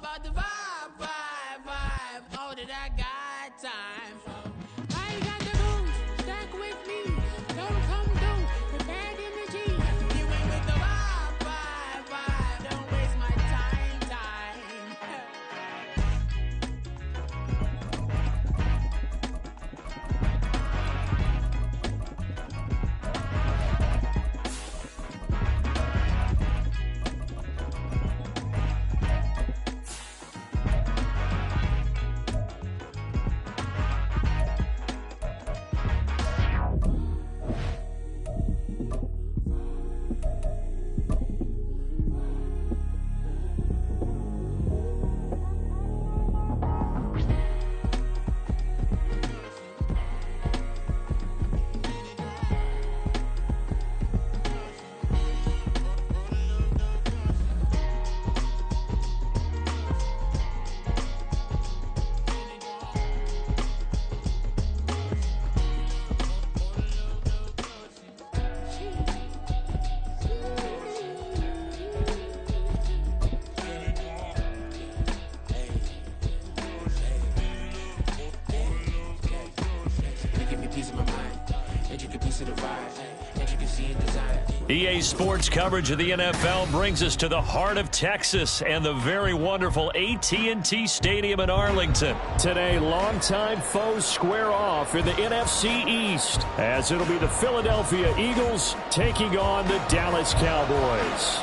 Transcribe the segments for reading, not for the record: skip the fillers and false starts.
about the vibe, vibe, vibe. Oh, that I got time. I ain't got the booze, stack with me. Don't come through with bad energy. You ain't with the vibe, vibe, vibe. Don't waste my time, time. EA Sports coverage of the NFL brings us to the heart of Texas and the very wonderful AT&T Stadium in Arlington. Today, longtime foes square off in the NFC East as it'll be the Philadelphia Eagles taking on the Dallas Cowboys.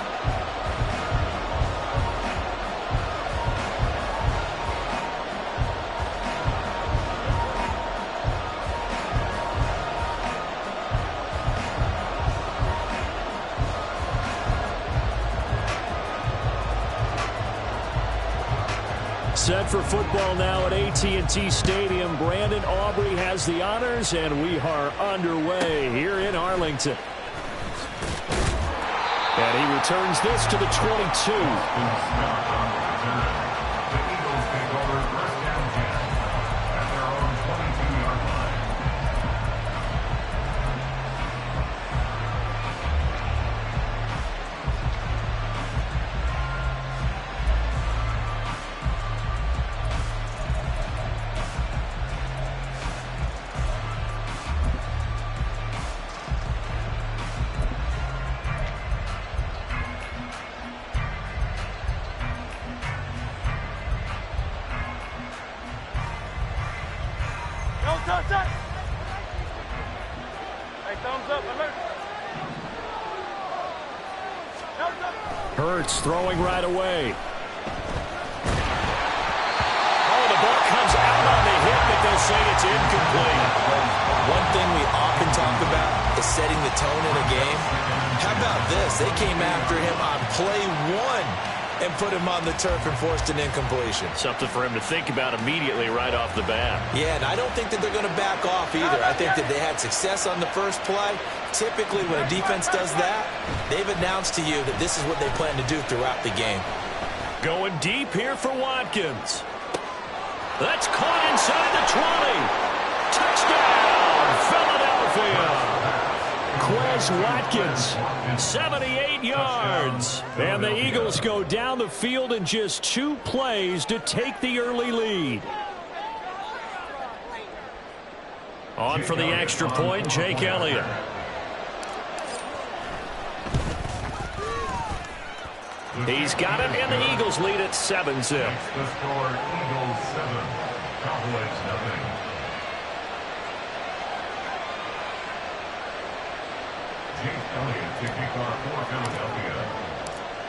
Set for football now at AT&T Stadium. Brandon Aubrey has the honors, and we are underway here in Arlington. And he returns this to the 22. Hurts throwing right away. Oh, the ball comes out on the hit, but they'll say it's incomplete. One thing we often talk about is setting the tone in a game. How about this? They came after him on play one and put him on the turf and forced an incompletion. Something for him to think about immediately right off the bat. Yeah, and I don't think that they're going to back off either. I think that they had success on the first play. Typically, when a defense does that, they've announced to you that this is what they plan to do throughout the game. Going deep here for Watkins. That's caught inside the 20. Touchdown, Philadelphia. Quez Watkins, 78 yards. And the Eagles go down the field in just 2 plays to take the early lead. On for the extra point, Jake Elliott. He's got it, and the Eagles lead at 7-0. The score, Eagles 7, Cowboys 0. Jake Elliott to kick off for Philadelphia.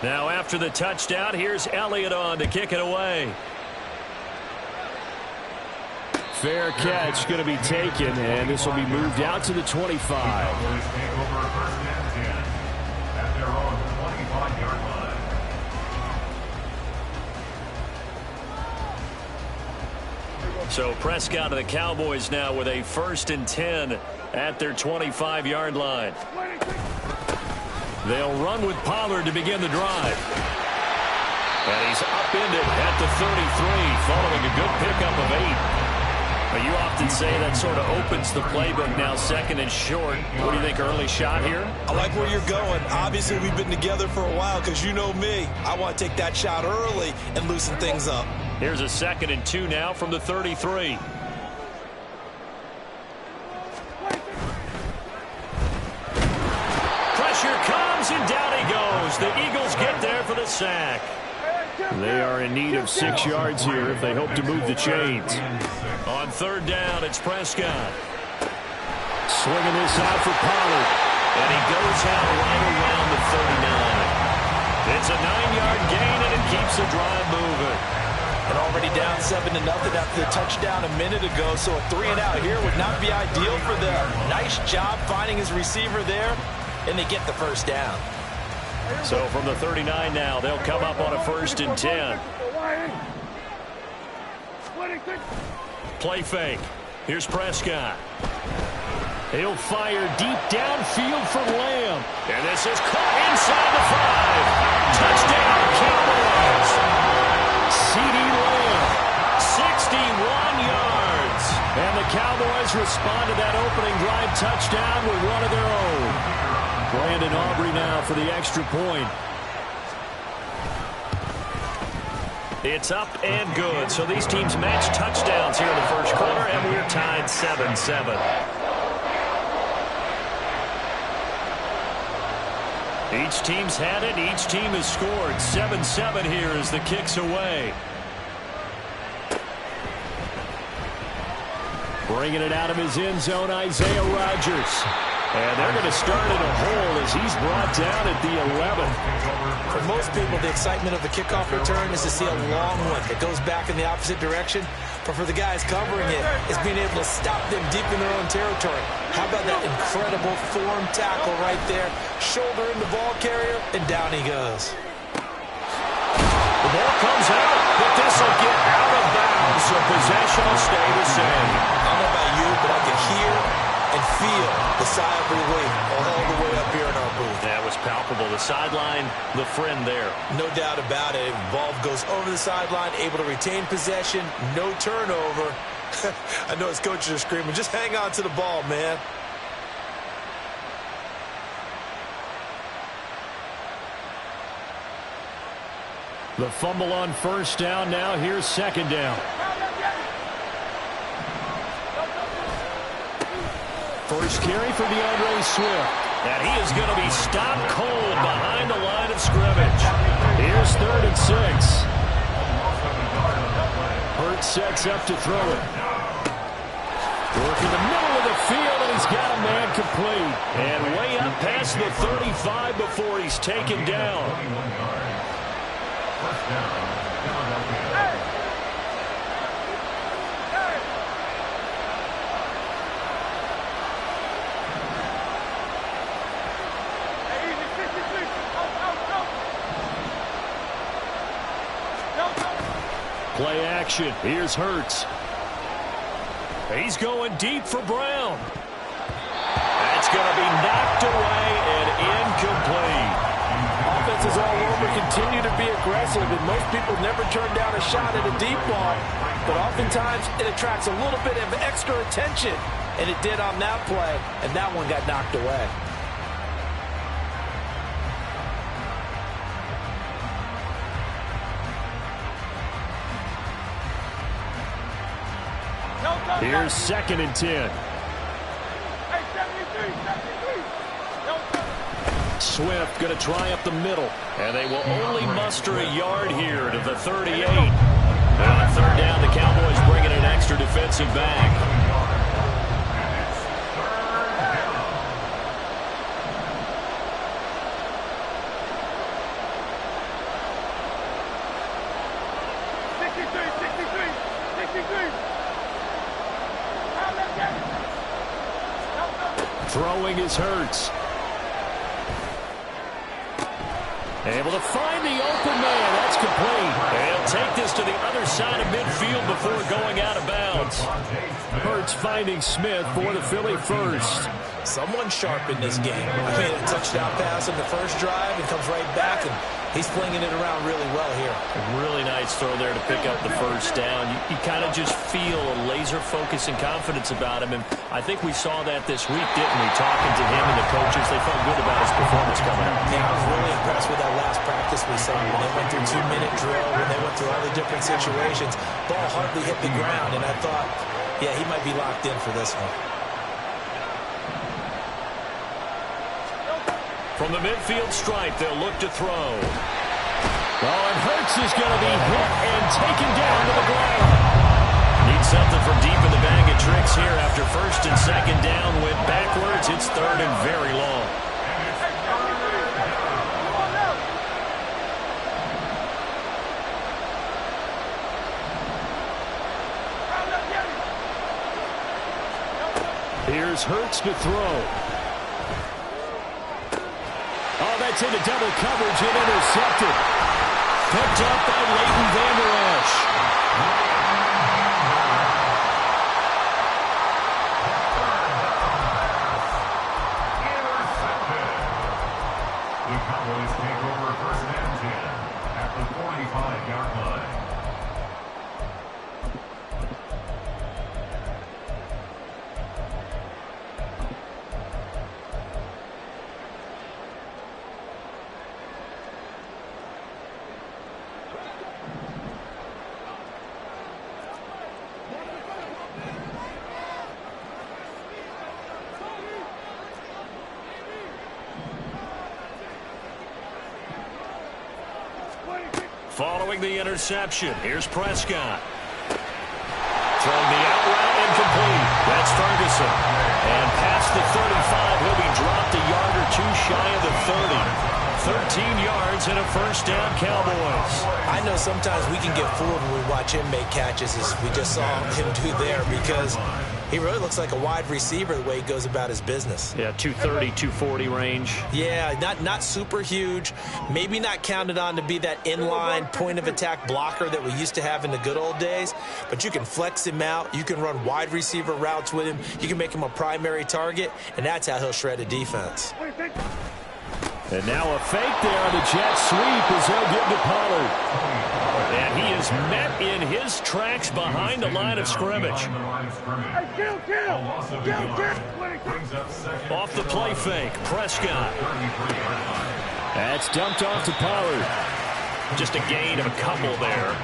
Now after the touchdown, here's Elliott on to kick it away. Fair catch going to be taken, and this will be moved out to the 25. Cowboys take over first and 10 at their own 25-yard line. So Prescott of the Cowboys now with a 1st and 10 at their 25-yard line. They'll run with Pollard to begin the drive. And he's upended at the 33 following a good pickup of 8. Well, you often say that sort of opens the playbook now, second and short. What do you think, early shot here? I like where you're going. Obviously, we've been together for a while because you know me. I want to take that shot early and loosen things up. Here's a 2nd and 2 now from the 33. Pressure comes, and down he goes. The Eagles get there for the sack. They are in need of 6 yards here if they hope to move the chains. On 3rd down, it's Prescott. Swinging this out for Pollard. And he goes out right around the 39. It's a 9-yard gain, and it keeps the drive moving. And already down 7-0 after the touchdown a minute ago, so a 3-and-out here would not be ideal for them. Nice job finding his receiver there, and they get the first down. So from the 39 now, they'll come up on a 1st and 10. Play fake. Here's Prescott. He'll fire deep downfield for Lamb. And this is caught inside the 5. Touchdown, Cowboys. C.D. Lamb, 61 yards. And the Cowboys respond to that opening drive touchdown with one of their own. Brandon Aubrey now for the extra point. It's up and good. So these teams match touchdowns here in the first quarter, and we're tied 7-7. Each team's had it. Each team has scored. 7-7 here as the kick's away. Bringing it out of his end zone, Isaiah Rodgers. And they're going to start in a hole as he's brought down at the 11. For most people, the excitement of the kickoff return is to see a long one that goes back in the opposite direction. But for the guys covering it, it's being able to stop them deep in their own territory. How about that incredible form tackle right there? Shoulder in the ball carrier, and down he goes. The ball comes out, but this will get out of bounds, so possession will stay the same. I don't know about you, but I can hear and feel the sigh of relief all the way up here in our booth. That was palpable. The sideline, the friend there. No doubt about it. Ball goes over the sideline, able to retain possession, no turnover. I know his coaches are screaming, just hang on to the ball, man. The fumble on 1st down. Now here's 2nd down. First carry for DeAndre Swift. And he is going to be stopped cold behind the line of scrimmage. Here's 3rd and 6. Hurts sets up to throw it. Working the middle of the field, and he's got a man complete. And way up past the 35 before he's taken down. Play action. Here's Hurts. He's going deep for Brown. That's going to be knocked away and incomplete. Offenses all over continue to be aggressive, and most people never turn down a shot at a deep ball. But oftentimes it attracts a little bit of extra attention, and it did on that play, and that one got knocked away. Here's 2nd and 10. Swift going to try up the middle. And they will only muster a yard here to the 38. And on 3rd down, the Cowboys bringing an extra defensive back. Throwing is Hurts. Able to find the open man. That's complete. They'll take this to the other side of midfield before going out of bounds. Hurts finding Smith for the Philly first. Someone sharp in this game. I made a touchdown pass in the first drive and comes right back and He's flinging it around really well here. A really nice throw there to pick up the first down. You kind of just feel a laser focus and confidence about him, and I think we saw that this week, didn't we? Talking to him and the coaches, they felt good about his performance coming up. Yeah, I was really impressed with that last practice we saw when they went through 2-minute drill, when they went through all the different situations. Ball hardly hit the ground, and I thought, yeah, he might be locked in for this one. From the midfield stripe, they'll look to throw. Oh, and Hurts is going to be hit and taken down to the ground. Need something from deep in the bag of tricks here after first and second down. Went backwards. It's third and very long. Here's Hurts to throw. Oh, that's into double coverage and intercepted. Picked up by Leighton Vander Esch. The Cowboys take over first and 10 at the 45-yard line. Following the interception, here's Prescott. Throwing the out route incomplete. That's Ferguson. And past the 35, he'll be dropped a yard or two shy of the 30. 13 yards and a first down, Cowboys. I know sometimes we can get fooled when we watch him make catches, as we just saw him do there, because he really looks like a wide receiver the way he goes about his business. Yeah, 230, 240 range. Yeah, not super huge. Maybe not counted on to be that inline point-of-attack blocker that we used to have in the good old days, but you can flex him out. You can run wide receiver routes with him. You can make him a primary target, and that's how he'll shred a defense. And now a fake there on the jet sweep as they'll give to Pollard. And he is met in his tracks behind the line of scrimmage. Off the play fake, Prescott. That's dumped off to Pollard. Just a gain of a couple there.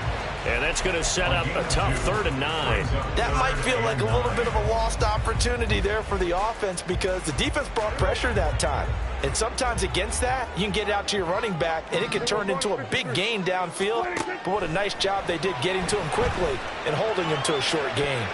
And that's going to set up a tough 3rd and 9. That might feel like a little bit of a lost opportunity there for the offense, because the defense brought pressure that time. And sometimes against that, you can get out to your running back, and it can turn into a big gain downfield. But what a nice job they did getting to him quickly and holding him to a short gain.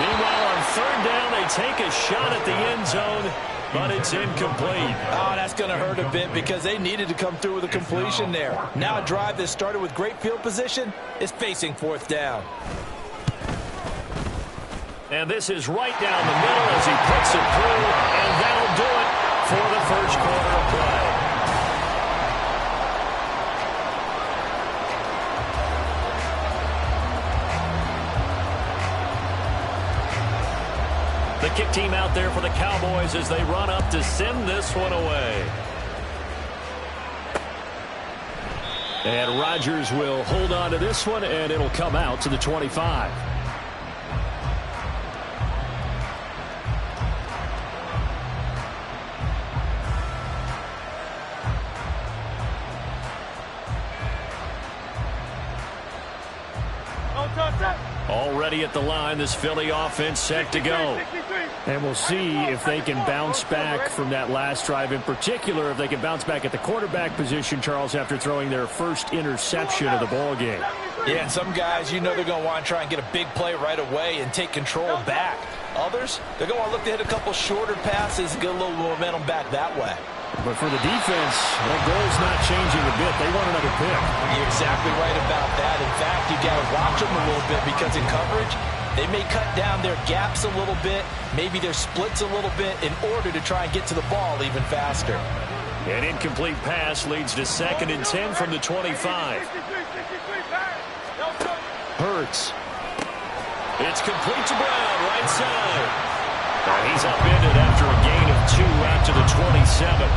Meanwhile, on 3rd down, they take a shot at the end zone, but it's incomplete. Oh, that's going to hurt a bit because they needed to come through with a completion there. Now a drive that started with great field position is facing 4th down. And this is right down the middle as he puts it through, and that'll do it for the first quarter of play. The kick team out there for the Cowboys as they run up to send this one away. And Rodgers will hold on to this one, and it'll come out to the 25. Already at the line, this Philly offense set to go. And we'll see if they can bounce back from that last drive, in particular if they can bounce back at the quarterback position, Charles, after throwing their first interception of the ball game. Yeah, and some guys, you know, they're going to want to try and get a big play right away and take control back. Others, they're going to want to look to hit a couple shorter passes and get a little momentum back that way. But for the defense, that goal's not changing a bit. They want another pick. You're exactly right about that. In fact, you got to watch them a little bit, because in coverage, they may cut down their gaps a little bit, maybe their splits a little bit, in order to try and get to the ball even faster. An incomplete pass leads to 2nd and 10 from the 25. Hurts. It's complete to Brown, right side. And he's upended after a gain of 2 out to the 27.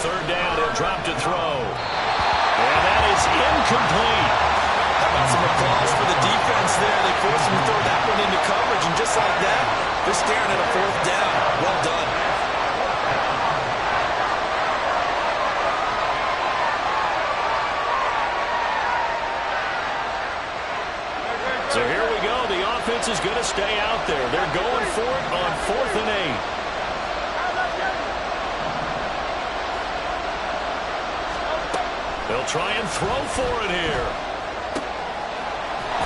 third down. He'll drop to throw. And that is incomplete. How about some applause for the defense there? They forced him to throw that one into coverage, and just like that, they're staring at a fourth down. Well done. So here we go. The offense is going to stay out there. They're going for it on 4th and 8. They'll try and throw for it here.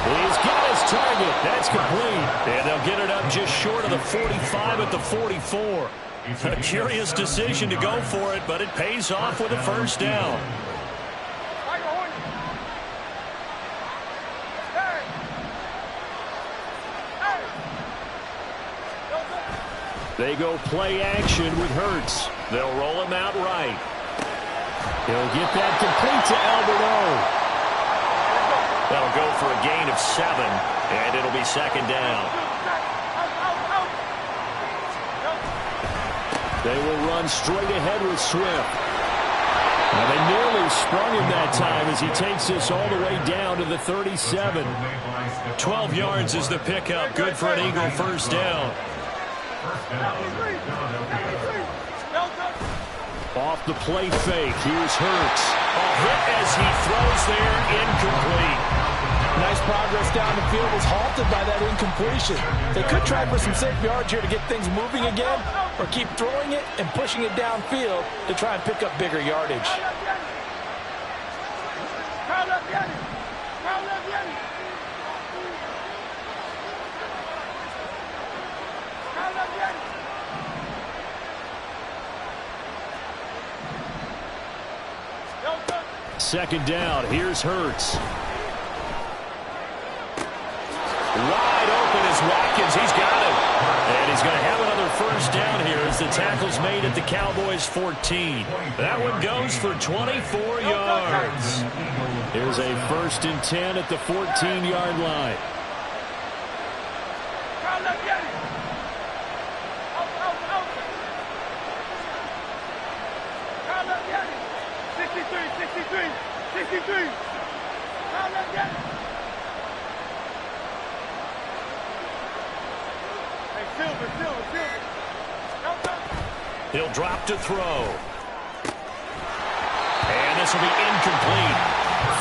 He's got his target. That's complete. And they'll get it up just short of the 45 at the 44. A curious decision to go for it, but it pays off with a first down. They go play action with Hurts. They'll roll him out right. He'll get that complete to Alberto. That'll go for a gain of 7, and it'll be second down. They will run straight ahead with Swift. Now they nearly sprung him that time as he takes this all the way down to the 37. 12 yards is the pickup. Good for an Eagle first down. Off the play fake. Here's Hurts. A hit as he throws there. Incomplete. Nice progress down the field was halted by that incompletion. They could try for some safe yards here to get things moving again, or keep throwing it and pushing it downfield to try and pick up bigger yardage. Second down. Here's Hurts. Wide open is Watkins. He's got it. And he's going to have another first down here as the tackle's made at the Cowboys' 14. That one goes for 24 yards. Here's a 1st and 10 at the 14-yard line. He'll drop to throw. And this will be incomplete.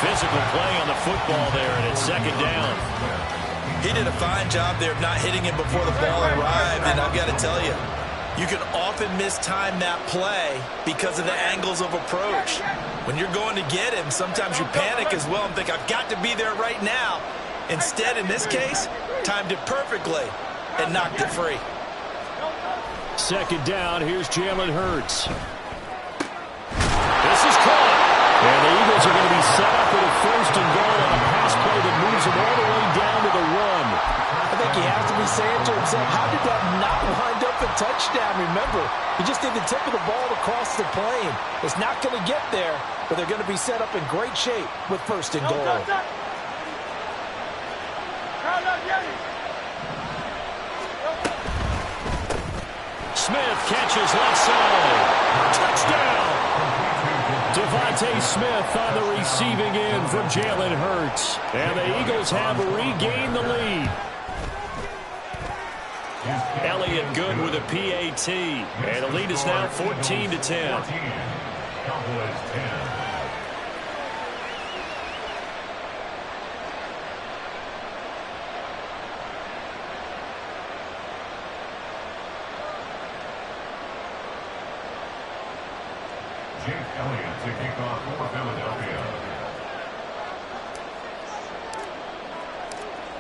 Physical play on the football there, and it's second down. He did a fine job there of not hitting him before the ball arrived, and I've got to tell you, you can often mistime that play because of the angles of approach. When you're going to get him, sometimes you panic as well and think, I've got to be there right now. Instead, in this case, timed it perfectly and knocked it free. Second down, here's Jalen Hurts. This is caught. And the Eagles are going to be set up with a 1st and goal on a pass play that moves them all the way down to the 1. I think he has to be saying to himself, how did that not wind up a touchdown? Remember, he just did the tip of the ball across the plane. It's not going to get there, but they're going to be set up in great shape with 1st and goal. Smith catches left side. Touchdown! Devontae Smith on the receiving end from Jalen Hurts. And the Eagles have regained the lead. Elliott good with a PAT. And the lead is now 14-10. Cowboys 10. Jake Elliott to kick off for Philadelphia.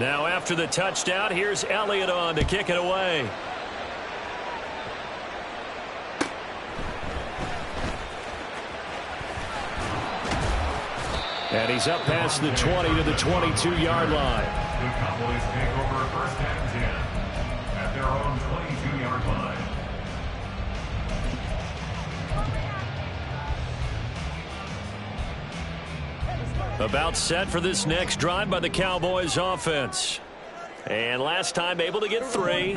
Now after the touchdown, here's Elliott on to kick it away. And he's up past the 20 to the 22-yard line. The Cowboys take over 1st and 10 at their own 22-yard line. About set for this next drive by the Cowboys offense. And last time able to get 3.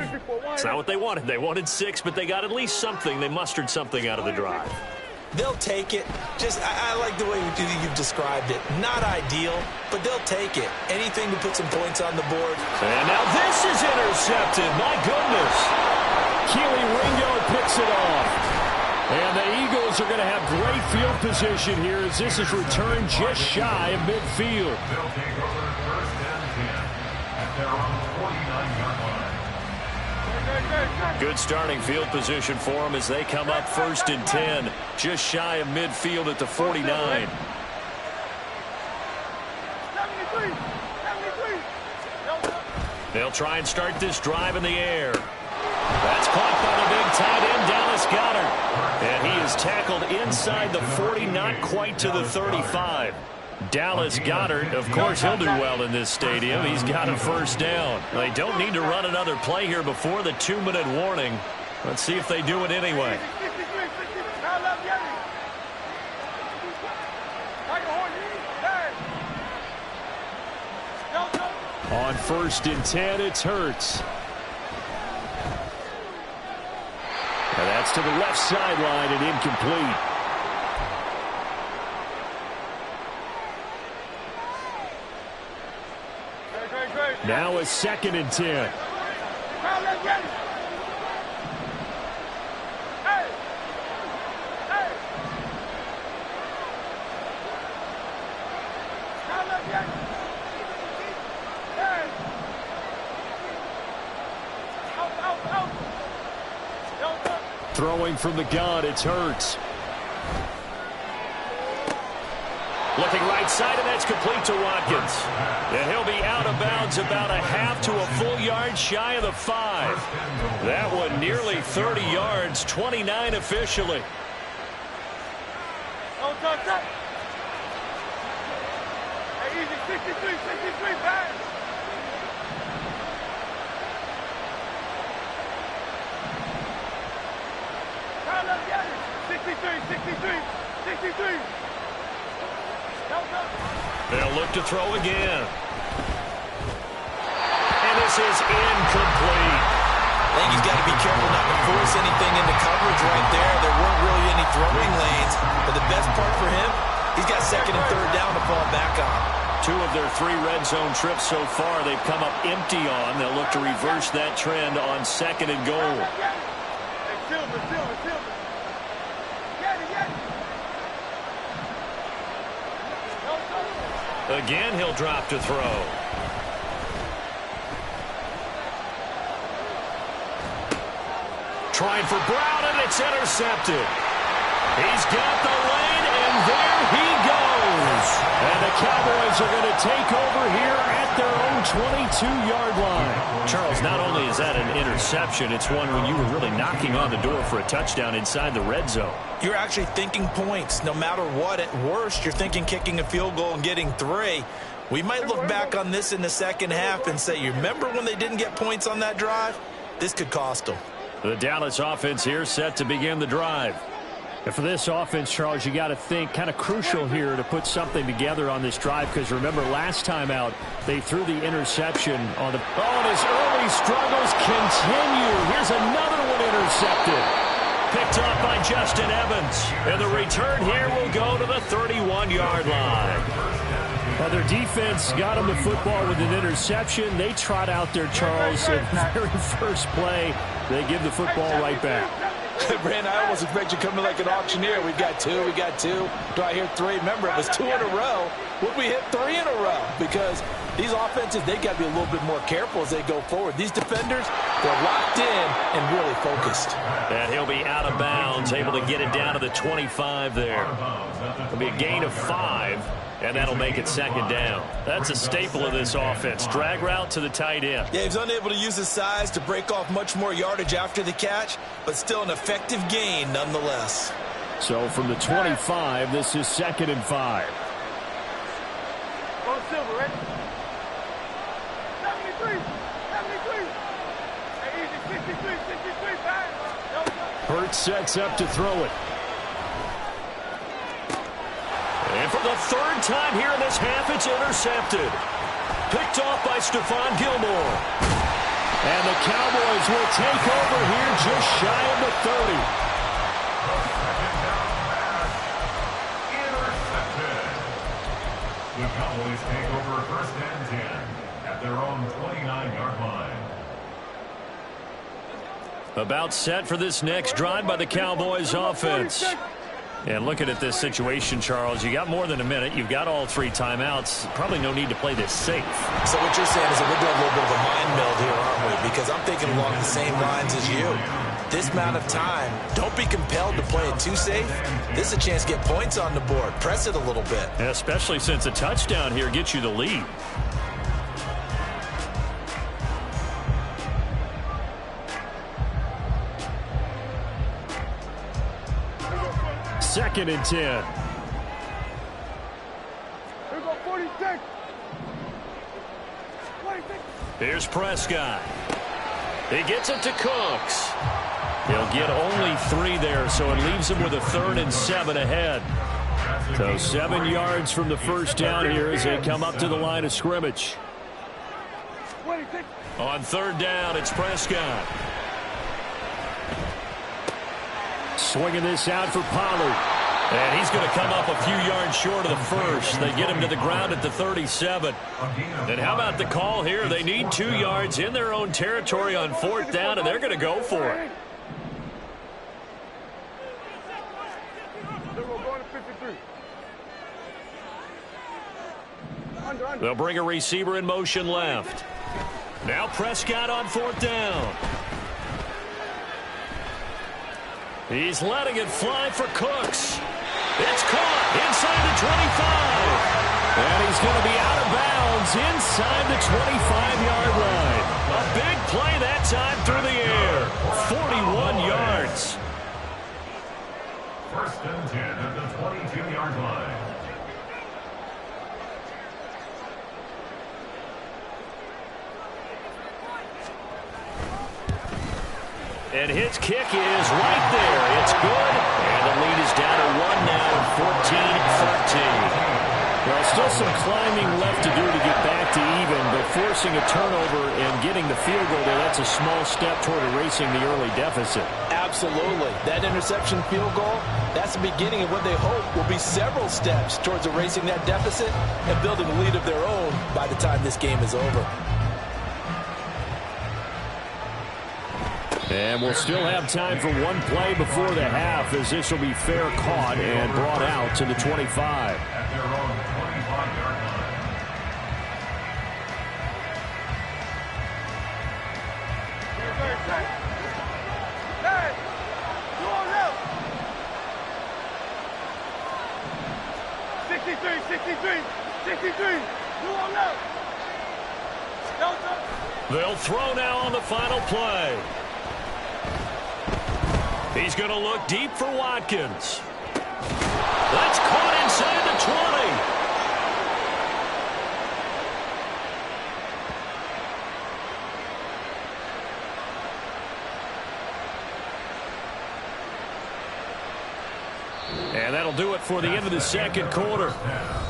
It's not what they wanted. They wanted 6, but they got at least something. They mustered something out of the drive. They'll take it. I like the way you've described it. Not ideal, but they'll take it. Anything to put some points on the board. And now this is intercepted. My goodness. Keely Ringo picks it off. And the Eagles are going to have great field position here as this is returned just shy of midfield. They'll take over first and 10 at their own 49-yard line. Good starting field position for them as they come up first and 10, just shy of midfield at the 49. They'll try and start this drive in the air. That's caught by the big tight end, Dallas Goedert. And he is tackled inside the 40, not quite to the 35. Dallas Goedert, of course, he'll do well in this stadium. He's got a first down. They don't need to run another play here before the 2-minute warning. Let's see if they do it anyway. On first and 10, it's Hurts. And that's to the left sideline and incomplete. Now a second and 10. Throwing from the gun, it's Hurts. Looking right side, and that's complete to Watkins. And he'll be out of bounds about a half to a full yard shy of the 5. That one nearly 30 yards, 29 officially. Hey, easy, 63, back. Kyle, get it. 63. They'll look to throw again. And this is incomplete. I think he's got to be careful not to force anything into coverage right there. There weren't really any throwing lanes. But the best part for him, he's got second and third down to fall back on. 2 of their 3 red zone trips so far they've come up empty on. They'll look to reverse that trend on second and goal. Silver. Again, he'll drop to throw. Trying for Brown, and it's intercepted. He's got the lane, and there he goes. And the Cowboys are going to take over here at their own 22-yard line. Charles, not only is that an interception, it's one when you were really knocking on the door for a touchdown inside the red zone. You're actually thinking points. No matter what, at worst, you're thinking kicking a field goal and getting 3. We might look back on this in the second half and say, you remember when they didn't get points on that drive? This could cost them. The Dallas offense here set to begin the drive. And for this offense, Charles, you got to think kind of crucial here to put something together on this drive, because remember last time out they threw the interception on the... Oh, and his early struggles continue. Here's another one intercepted. Picked up by Justin Evans. And the return here will go to the 31-yard line. Now, their defense got them the football with an interception. They trot out there, Charles, at the very first play. They give the football right back. Brandon, I almost expect you coming like an auctioneer. We got 2. Do I hear 3? Remember, it was 2 in a row. Would we hit 3 in a row? Because these offenses, they got to be a little bit more careful as they go forward. These defenders, they're locked in and really focused. And he'll be out of bounds, able to get it down to the 25 there. It'll be a gain of 5. And that'll make it second down. That's a staple of this offense. Drag route to the tight end. Yeah, he's unable to use his size to break off much more yardage after the catch, but still an effective gain nonetheless. So from the 25, this is second and 5. Go Silver, ready? 73. Hey, easy, 63, back. Hurts sets up to throw it. And for the 3rd time here in this half, it's intercepted. Picked off by Stephon Gilmore. And the Cowboys will take over here just shy of the 30. The Cowboys take over first and 10 at their own 29-yard line. About set for this next drive by the Cowboys offense. And looking at this situation, Charles, you got more than a minute. You've got all 3 timeouts. Probably no need to play this safe. So what you're saying is that we're doing a little bit of a mind meld here, aren't we? Because I'm thinking along the same lines as you. This amount of time, don't be compelled to play it too safe. This is a chance to get points on the board. Press it a little bit. Yeah, especially since a touchdown here gets you the lead. Second and 10. Here go 46. 46. Here's Prescott. He gets it to Cooks. He'll get only 3 there, so it leaves him with a 3rd and 7 ahead. So 7 yards from the first down here as they come up to the line of scrimmage. 26. On 3rd down, it's Prescott. Swinging this out for Pollard. And he's going to come up a few yards short of the first. They get him to the ground at the 37. And how about the call here? They need 2 yards in their own territory on 4th down, and they're going to go for it. They'll bring a receiver in motion left. Now Prescott on 4th down. He's letting it fly for Cooks. It's caught inside the 25. And he's going to be out of bounds inside the 25-yard line. A big play that time through the air. 41 yards. First and 10 at the 22-yard line. And his kick is right there. It's good. And the lead is down to 1 now, 14-13. Well, still some climbing left to do to get back to even, but forcing a turnover and getting the field goal there, that's a small step toward erasing the early deficit. Absolutely. That interception field goal, that's the beginning of what they hope will be several steps towards erasing that deficit and building a lead of their own by the time this game is over. And we'll still have time for one play before the half, as this will be fair caught and brought out to the 25. At their own 25-yard line. Hey, you on left. 63. You on left. Delta. They'll throw now on the final play. He's going to look deep for Watkins. That's caught inside the 20. And that'll do it for the end of the second quarter.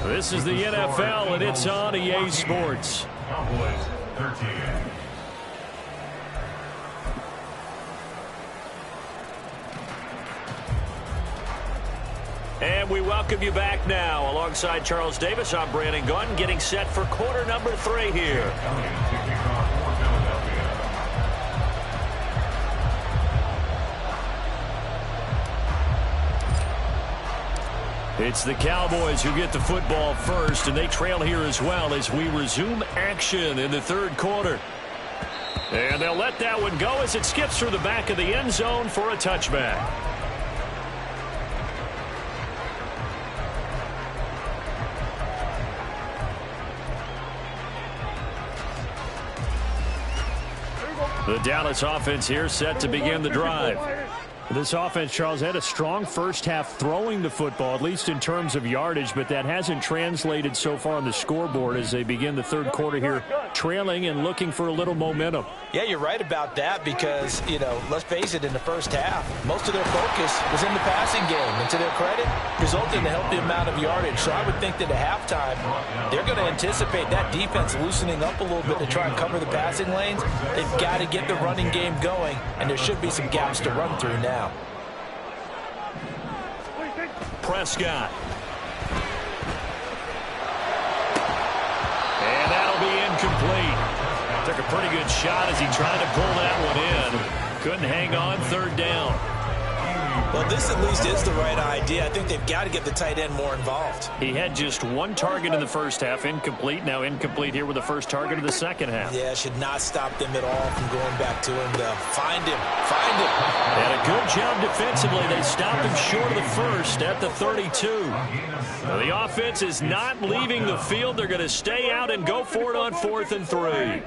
This is the NFL, and it's on EA Sports. Cowboys 13. And we welcome you back now. Alongside Charles Davis, I'm Brandon Gunn, getting set for quarter number 3 here. It's the Cowboys who get the football first, and they trail here as well as we resume action in the third quarter. And they'll let that one go as it skips through the back of the end zone for a touchback. The Dallas offense here set to begin the drive. This offense, Charles, had a strong first half throwing the football, at least in terms of yardage, but that hasn't translated so far on the scoreboard as they begin the third quarter here, trailing and looking for a little momentum. Yeah, you're right about that because, let's face it, in the first half, most of their focus was in the passing game. And to their credit, resulted in a healthy amount of yardage. So I would think that at halftime, they're going to anticipate that defense loosening up a little bit to try and cover the passing lanes. They've got to get the running game going, and there should be some gaps to run through now. Prescott. pretty good shot as he tried to pull that one in. Couldn't hang on third down. Well, this at least is the right idea. I think they've got to get the tight end more involved. He had just one target in the first half, incomplete. Now incomplete here with the first target of the second half. Yeah, should not stop them at all from going back to him, though. Find him. Find him. And a good job defensively. They stopped him short of the first at the 32. Now, the offense is not leaving the field. They're going to stay out and go for it on 4th and 3.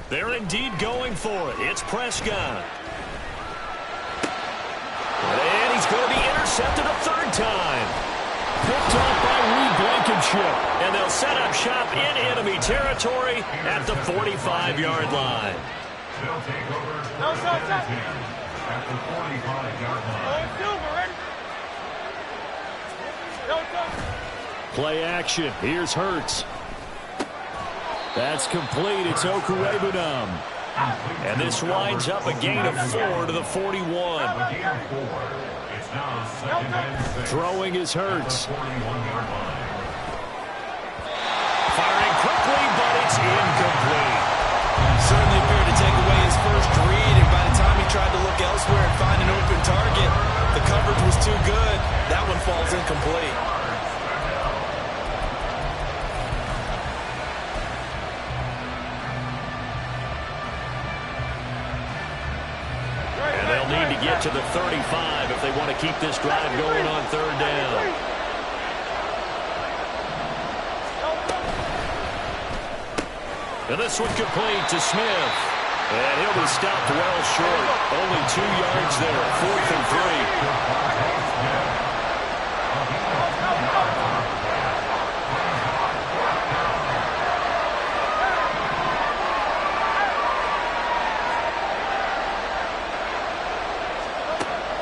They're indeed going for it. It's Prescott. And he's going to be intercepted a third time. Picked off by Blankenship. And they'll set up shop in enemy territory at the 45-yard line. They'll take over at the 45-yard line. Play action. Here's Hurts. That's complete. It's Okurebunom. And this winds up a gain of 4 to the 41. Throwing is Hurts. Firing quickly, but it's incomplete. Certainly appeared to take away his first read, and by the time he tried to look elsewhere and find an open target, the coverage was too good. That one falls incomplete. Need to get to the 35 if they want to keep this drive going on third down. And this one complete to Smith. And he'll be stopped well short. Only 2 yards there. 4th and 3.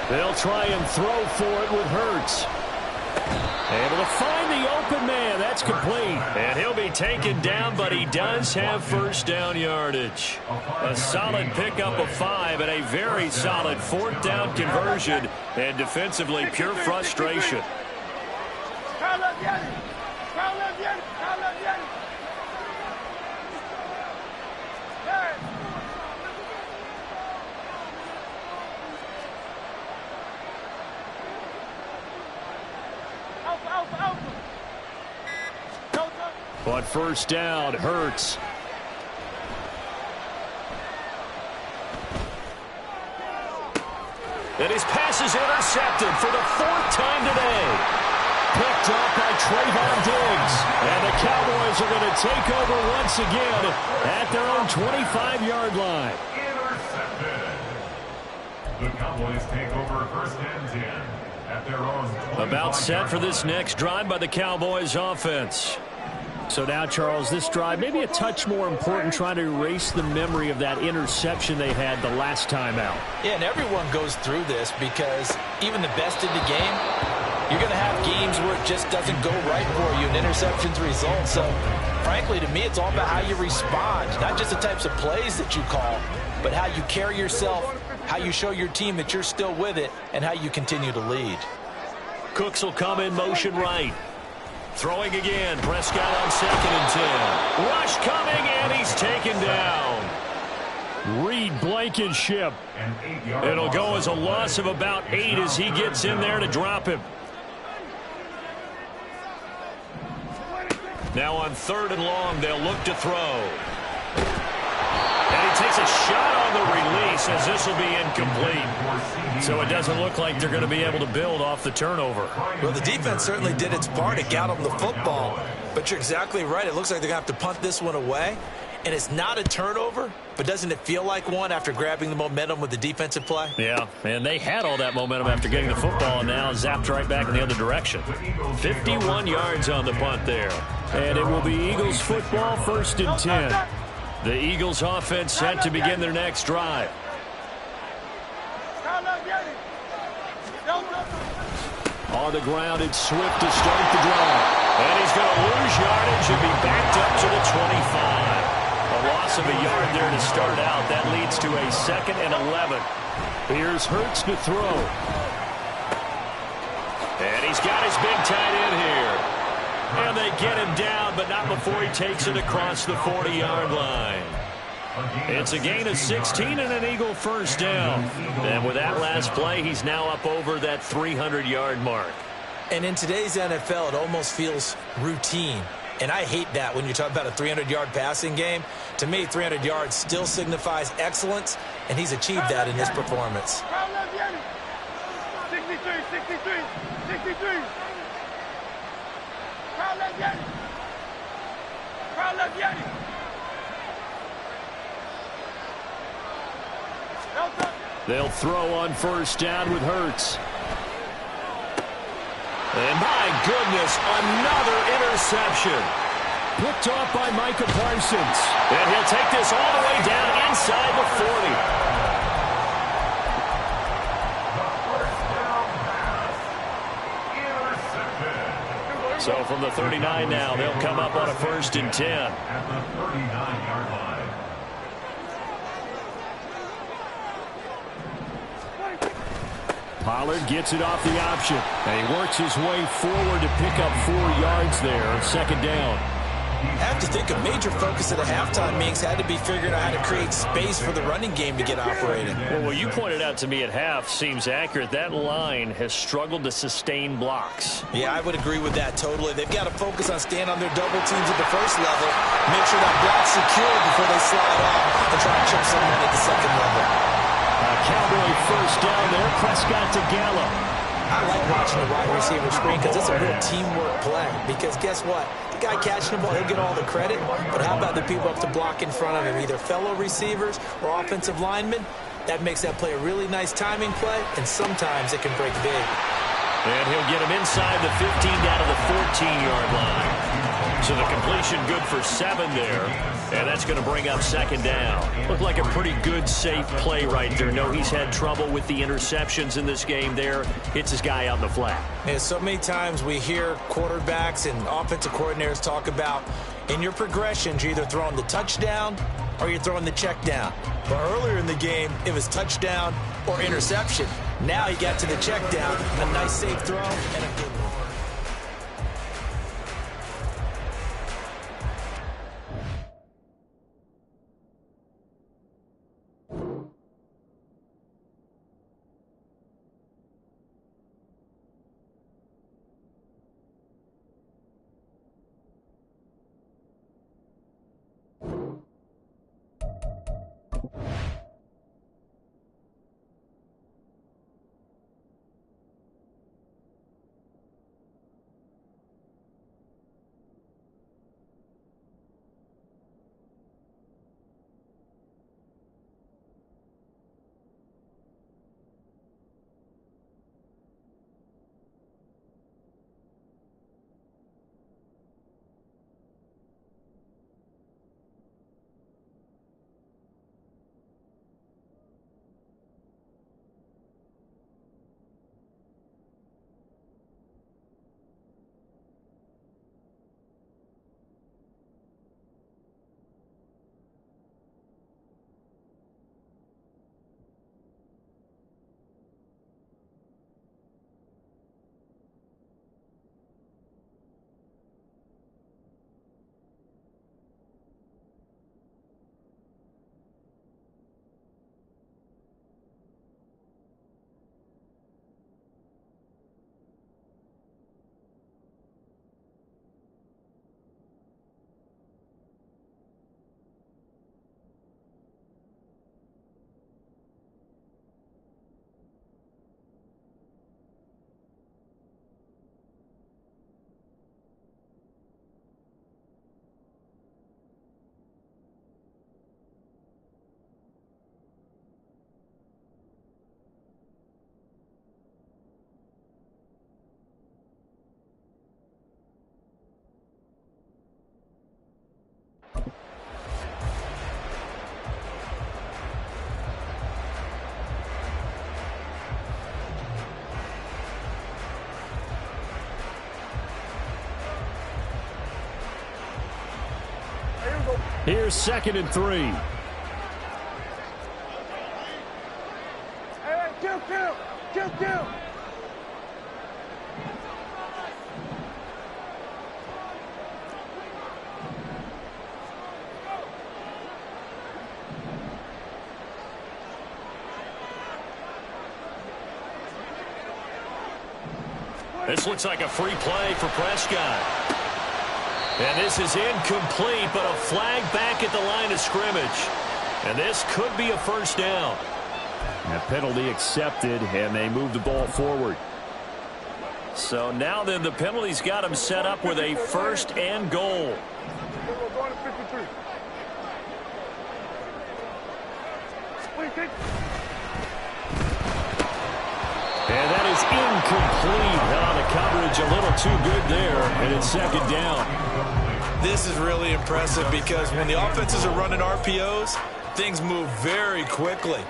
They'll try and throw for it with Hurts. Able to find the open man. That's complete. And he'll be taken down, but he does have first down yardage. A solid pickup of 5 and a very solid 4th down conversion. And defensively, pure frustration. But first down, Hurts. And his pass is intercepted for the 4th time today. Picked off by Trayvon Diggs. And the Cowboys are going to take over once again at their own 25-yard line. Intercepted. The Cowboys take over 1st and 10 at their own 25-yard About set for this next drive by the Cowboys offense. So now, Charles, this drive maybe a touch more important, trying to erase the memory of that interception they had the last time out. Yeah, and everyone goes through this because even the best in the game, you're going to have games where it just doesn't go right for you and interceptions result. So, frankly, to me, it's all about how you respond, not just the types of plays that you call, but how you carry yourself, how you show your team that you're still with it, and how you continue to lead. Cooks will come in motion right. Throwing again. Prescott on 2nd and 10. Rush coming, and he's taken down. Reed Blankenship. It'll go as a loss of about 8 as he gets in there to drop him. Now on 3rd and long, they'll look to throw. And he takes a shot on the release as this will be incomplete. So it doesn't look like they're going to be able to build off the turnover. Well, the defense certainly did its part to got them the football. But you're exactly right. It looks like they're going to have to punt this one away. And it's not a turnover, but doesn't it feel like one after grabbing the momentum with the defensive play? Yeah, and they had all that momentum after getting the football and now zapped right back in the other direction. 51 yards on the punt there. And it will be Eagles football, 1st and 10. The Eagles offense set to begin their next drive. On the ground, it's Swift to start the drive. And he's going to lose yardage and be backed up to the 25. A loss of a yard there to start out. That leads to a 2nd and 11. Here's Hurts to throw. And he's got his big tight end here. And they get him down, but not before he takes it across the 40-yard line. It's a gain of 16 and an Eagle first down. And with that last play, he's now up over that 300-yard mark. And in today's NFL, it almost feels routine. And I hate that when you talk about a 300-yard passing game. To me, 300 yards still signifies excellence, and he's achieved that in this performance. 63, 63, 63. Crowd left Yeti. Crowd left Yeti. They'll throw on first down with Hurts. And my goodness, another interception. Picked off by Micah Parsons. And he'll take this all the way down inside the 40. So from the 39 now, they'll come up on a 1st and 10. At the 39-yard line. Pollard gets it off the option. And he works his way forward to pick up 4 yards there on 2nd down. I have to think a major focus of the halftime meetings had to be figuring out how to create space for the running game to get operating. Well, what you pointed out to me at half seems accurate. That line has struggled to sustain blocks. Yeah, I would agree with that totally. They've got to focus on staying on their double teams at the first level, make sure that block's secure before they slide off and try to chip someone at the second level. Cowboy first down there. Prescott to Gallup. I like watching the wide receiver screen because it's a real teamwork play. Because guess what? The guy catching the ball, he'll get all the credit. But how about the people up to block in front of him, either fellow receivers or offensive linemen? That makes that play a really nice timing play, and sometimes it can break big. And he'll get him inside the 15 down to the 14-yard line. So the completion good for 7 there. And that's going to bring up 2nd down. Looked like a pretty good, safe play right there. No, he's had trouble with the interceptions in this game there. Hits his guy out in the flat. And so many times we hear quarterbacks and offensive coordinators talk about in your progressions, you're either throwing the touchdown or you're throwing the check down. But earlier in the game, it was touchdown or interception. Now he got to the check down, a nice safe throw, and a good one. Here's 2nd and 3. Hey, kill. This looks like a free play for Prescott. And this is incomplete, but a flag back at the line of scrimmage. And this could be a first down. A penalty accepted, and they move the ball forward. So now then the penalty's got him set up with a first and goal. And that is incomplete. The coverage a little too good there, and it's second down. This is really impressive because when the offenses are running RPOs, things move very quickly.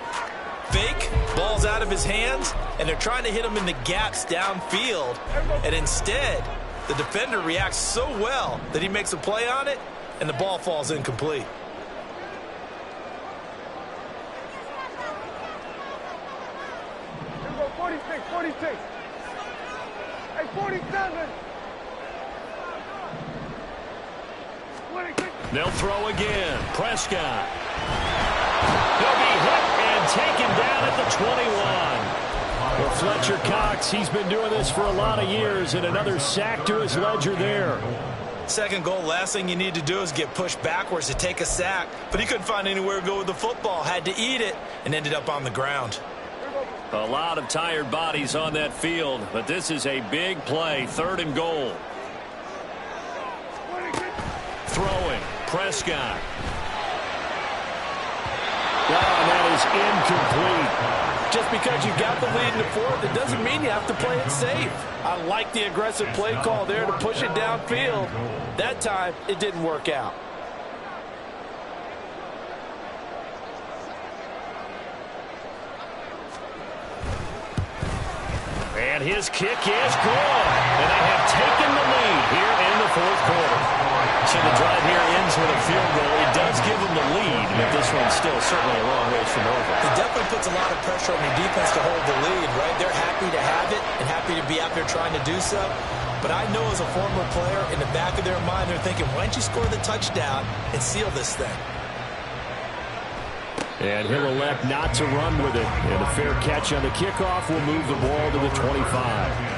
Fake, ball's out of his hands, and they're trying to hit him in the gaps downfield. And instead, the defender reacts so well that he makes a play on it, and the ball falls incomplete. Here we go, 46, 46. Hey, 47. 26. They'll throw again. Prescott. He'll be hit and taken down at the 21. Well, Fletcher Cox, he's been doing this for a lot of years, and another sack to his ledger there. Second goal, last thing you need to do is get pushed backwards to take a sack. But he couldn't find anywhere to go with the football, had to eat it, and ended up on the ground. A lot of tired bodies on that field, but this is a big play, third and goal. Throwing, Prescott. And that is incomplete. Just because you got the lead in the fourth, it doesn't mean you have to play it safe. I like the aggressive play call there to push it downfield. That time, it didn't work out. And his kick is good. And they have taken the lead here in the fourth quarter. So the drive here ends with a field goal. It does give them the lead, but this one's still certainly a long ways from over. It definitely puts a lot of pressure on your defense to hold the lead, right? They're happy to have it and happy to be out there trying to do so. But I know as a former player, in the back of their mind, they're thinking, why don't you score the touchdown and seal this thing? And he'll elect not to run with it. And a fair catch on the kickoff will move the ball to the 25.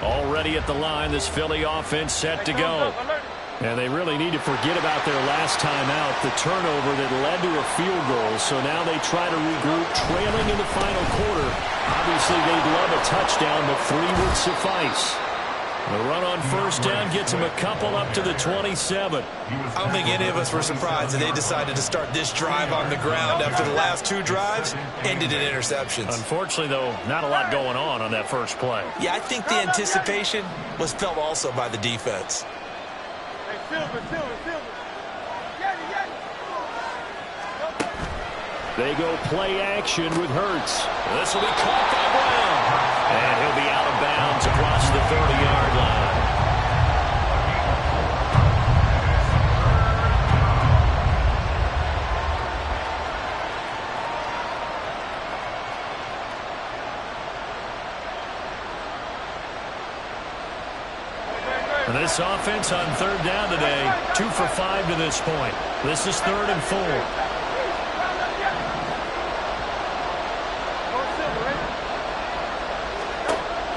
Already at the line, this Philly offense set to go. And they really need to forget about their last time out, the turnover that led to a field goal. So now they try to regroup, trailing in the final quarter. Obviously, they'd love a touchdown, but 3 would suffice. The run on first down gets them a couple up to the 27. I don't think any of us were surprised that they decided to start this drive on the ground after the last 2 drives ended in interceptions. Unfortunately, though, not a lot going on that first play. Yeah, I think the anticipation was felt also by the defense. They go play action with Hurts. This will be caught by Brown. And he'll be out of bounds across the 30-yard line. And this offense on third down today, 2 for 5 to this point. This is 3rd and 4.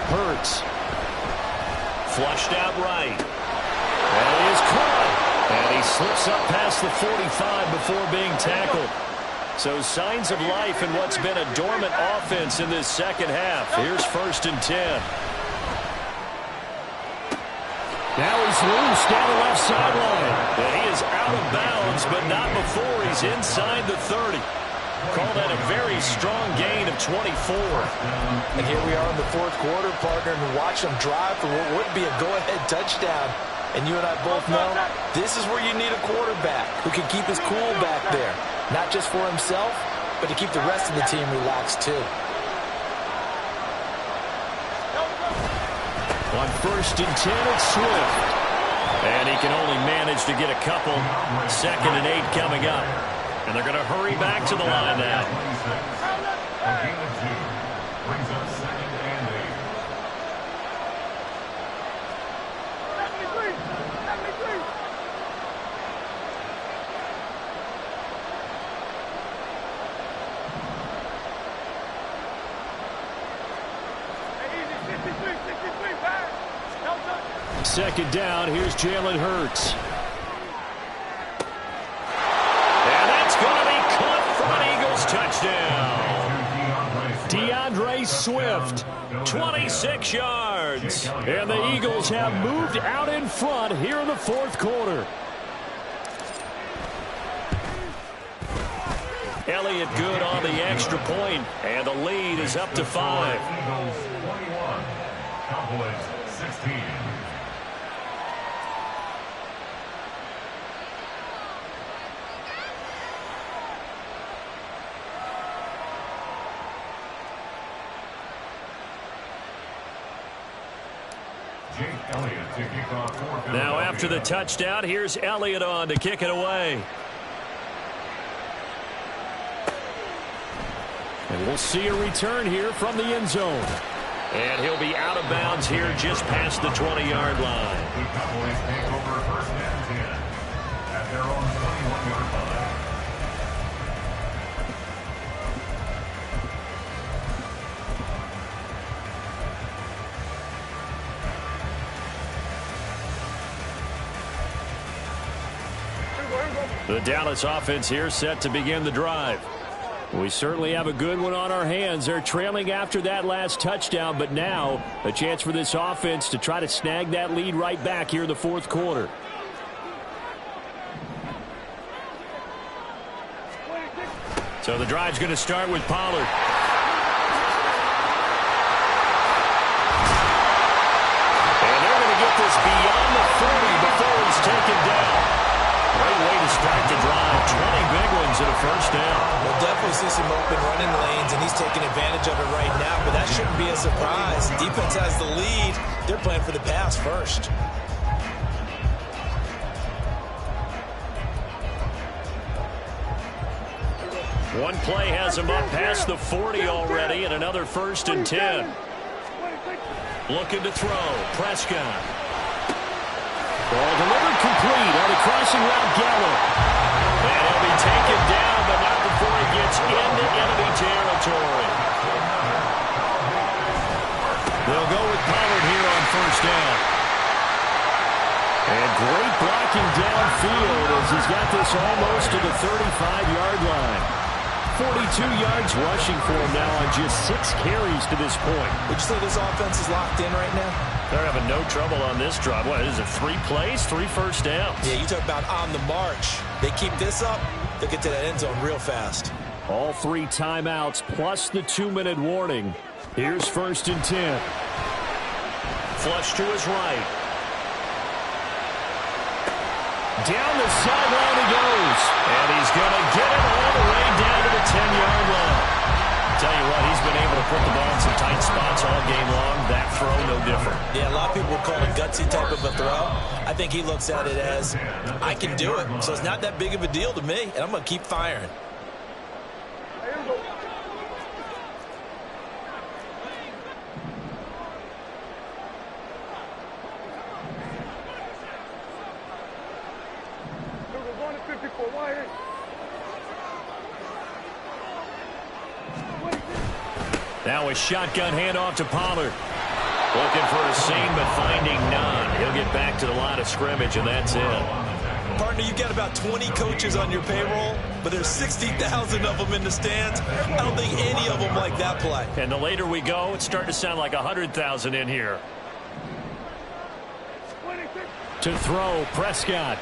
Hurts. Flushed out right. And he is caught. And he slips up past the 45 before being tackled. So signs of life in what's been a dormant offense in this second half. Here's 1st and 10. Now he's loose down the left sideline. And he is out of bounds, but not before he's inside the 30. Call that a very strong gain of 24. And here we are in the fourth quarter, partner, and watch them drive for what would be a go-ahead touchdown. And you and I both know this is where you need a quarterback who can keep his cool back there. Not just for himself, but to keep the rest of the team relaxed too. On 1st and 10, it's Swift. And he can only manage to get a couple. 2nd and 8 coming up. And they're going to hurry back to the line now. second down. Here's Jalen Hurts. And that's going to be caught for an Eagles touchdown. DeAndre Swift, 26 yards. And the Eagles have moved out in front here in the fourth quarter. Elliott good on the extra point, and the lead is up to 5. Eagles 21, Cowboys 16. Now after the touchdown, here's Elliott on to kick it away. And we'll see a return here from the end zone. And he'll be out of bounds here just past the 20-yard line. The Cowboys take over first and 10 at their own 21-yard line. The Dallas offense here set to begin the drive. We certainly have a good one on our hands. They're trailing after that last touchdown, but now a chance for this offense to try to snag that lead right back here in the fourth quarter. So the drive's going to start with Pollard. And they're going to get this beyond the 40 before he's taken down. Great way to start the drive. 20 big ones and a first down. We'll definitely see some open running lanes, and he's taking advantage of it right now, but that shouldn't be a surprise. Defense has the lead. They're playing for the pass first. One play has him up past the 40 already, and another first and 10. Looking to throw. Prescott. Ball delivered complete on the crossing route, Gallup. And he'll be taken down, but not before he gets into enemy territory. They'll go with Pollard here on first down. And great blocking downfield as he's got this almost to the 35-yard line. 42 yards rushing for him now on just 6 carries to this point. Would you say this offense is locked in right now? They're having no trouble on this drive. What is it, 3 plays, 3 first downs? Yeah, you talk about on the march. They keep this up, they'll get to that end zone real fast. All 3 timeouts plus the 2-minute warning. Here's first and 10. Flush to his right. Down the sideline he goes. And he's going to get it all the way down to the 10-yard line. Tell you what, he's been able to put the ball in some tight spots all game long. That throw, no different. Yeah, a lot of people would call it a gutsy type of a throw. I think he looks at it as, I can do it. So it's not that big of a deal to me, and I'm going to keep firing. Now a shotgun handoff to Pollard. Looking for a seam, but finding none. He'll get back to the line of scrimmage, and that's it. Partner, you've got about 20 coaches on your payroll, but there's 60,000 of them in the stands. I don't think any of them like that play. And the later we go, it's starting to sound like 100,000 in here. To throw, Prescott.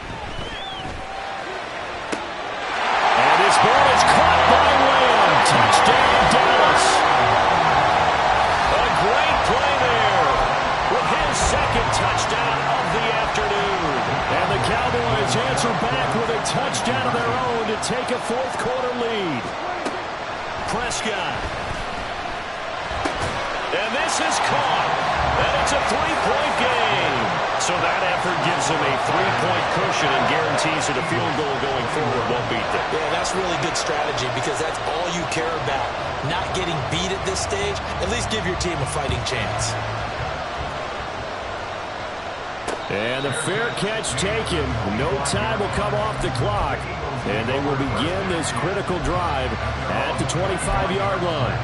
And this ball is caught by Lamb. Touchdown, Dallas. A great play there with his second touchdown of the afternoon. And the Cowboys answer back with a touchdown of their own to take a fourth quarter lead. Prescott. And this is caught. And it's a 3-point game. So that effort gives him a 3-point cushion and guarantees that a field goal going forward won't beat them. Yeah, that's really good strategy because that's all you care about. Not getting beat at this stage. At least give your team a fighting chance. And the fair catch taken. No time will come off the clock. And they will begin this critical drive at the 25-yard line.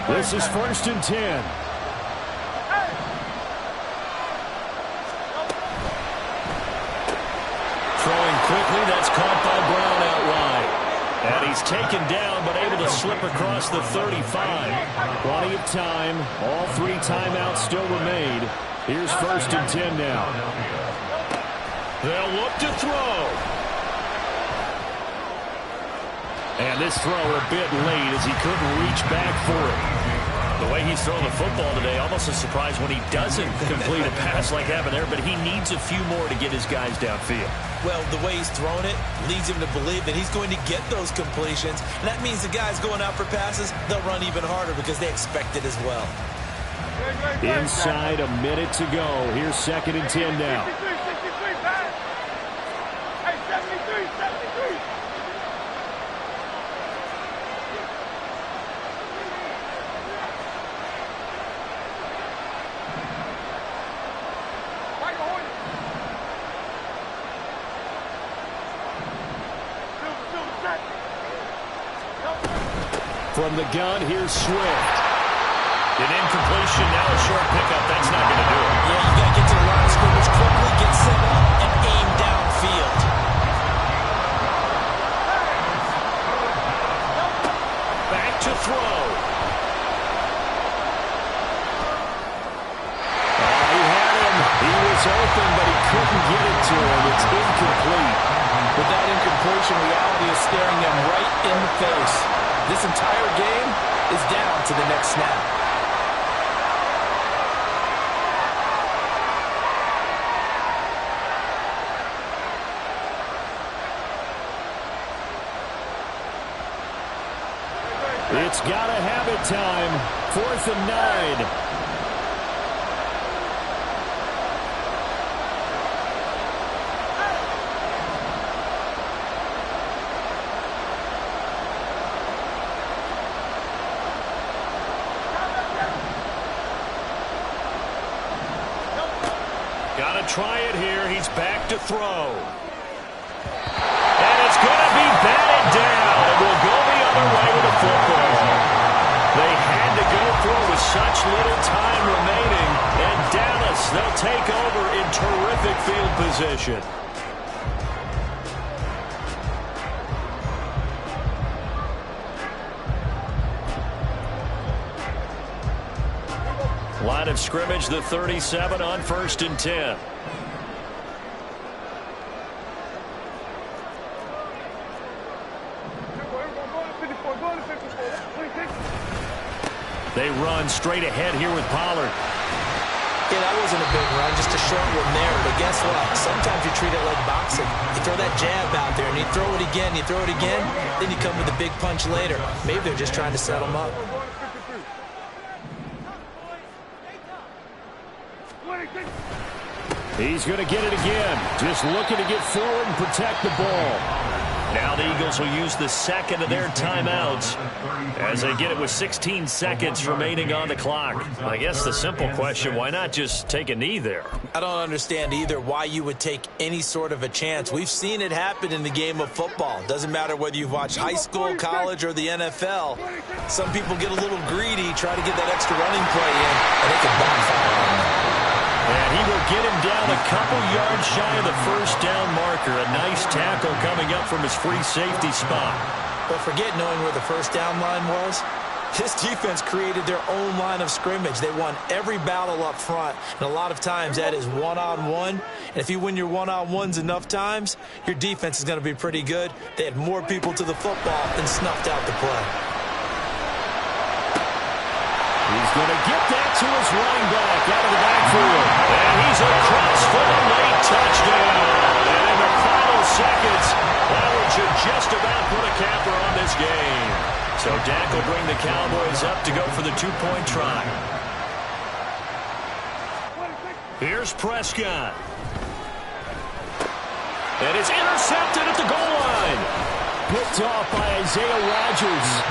This is 1st and 10. Throwing quickly, that's caught by Brown out wide. And he's taken down, but able to slip across the 35. Plenty of time. All 3 timeouts still remain. Here's 1st and 10 now. They'll look to throw. And this throw a bit late as he couldn't reach back for it. The way he's throwing the football today, almost a surprise when he doesn't complete a pass like happened there, but he needs a few more to get his guys downfield. Well, the way he's thrown it leads him to believe that he's going to get those completions. And that means the guys going out for passes, they'll run even harder because they expect it as well. Inside a minute to go. Here's 2nd and 10 now. Hey, 73. From the gun, here's Swift. An incompletion, now a short pickup. That's not going to do it. Yeah, you got to get to the line of scrimmage quickly, get set up, and aim downfield. Back to throw. He had him. He was open, but he couldn't get it to him. It's incomplete. But that incompletion reality is staring them right in the face. This entire game is down to the next snap. It's got to have it time. 4th and 9. Try it here. He's back to throw. And it's going to be batted down. It will go the other way with the football. They had to go for it with such little time remaining. And Dallas, they'll take over in terrific field position. Line of scrimmage, the 37 on 1st and 10. They run straight ahead here with Pollard. Yeah, that wasn't a big run, just a short one there. But guess what? Sometimes you treat it like boxing. You throw that jab out there, and you throw it again, then you come with a big punch later. Maybe they're just trying to set them up. He's going to get it again. Just looking to get forward and protect the ball. Now the Eagles will use the 2nd of their timeouts as they get it with 16 seconds remaining on the clock. I guess the simple question, why not just take a knee there? I don't understand either why you would take any sort of a chance. We've seen it happen in the game of football. Doesn't matter whether you've watched high school, college, or the NFL. Some people get a little greedy, try to get that extra running play in, and it can backfire on them. And he will get him down a couple yards shy of the 1st down marker. A nice tackle coming up from his free safety spot. But forget knowing where the 1st down line was. This defense created their own line of scrimmage. They won every battle up front, and a lot of times that is one-on-one. And if you win your one-on-ones enough times, your defense is going to be pretty good. They had more people to the football and snuffed out the play. He's going to get that to his running back out of the backfield. And he's across for the late touchdown. And in the final seconds, that should just about put a capper on this game. So Dak will bring the Cowboys up to go for the 2-point try. Here's Prescott. And it's intercepted at the goal line. Picked off by Isaiah Rodgers.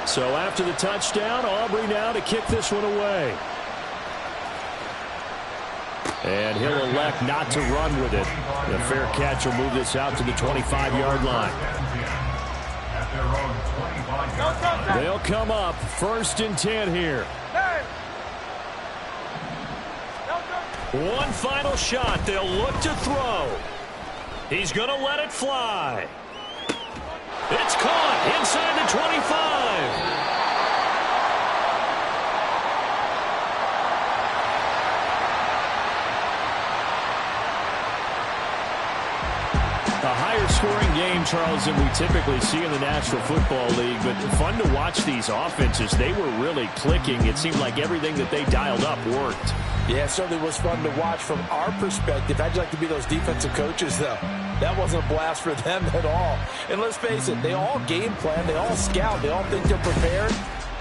So after the touchdown, Aubrey now to kick this one away. And he'll elect not to run with it. The fair catch will move this out to the 25-yard line. They'll come up 1st and 10 here. One final shot. They'll look to throw. He's going to let it fly. It's caught inside the 25. A higher scoring game, Charles, than we typically see in the National Football League, but fun to watch these offenses. They were really clicking. It seemed like everything that they dialed up worked. Yeah, it certainly was fun to watch from our perspective. How'd you like to be those defensive coaches, though? That wasn't a blast for them at all. And let's face it, they all game plan, they all scout, they all think they're prepared.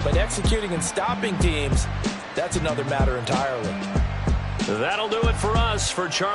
But executing and stopping teams, that's another matter entirely. That'll do it for us. For Charles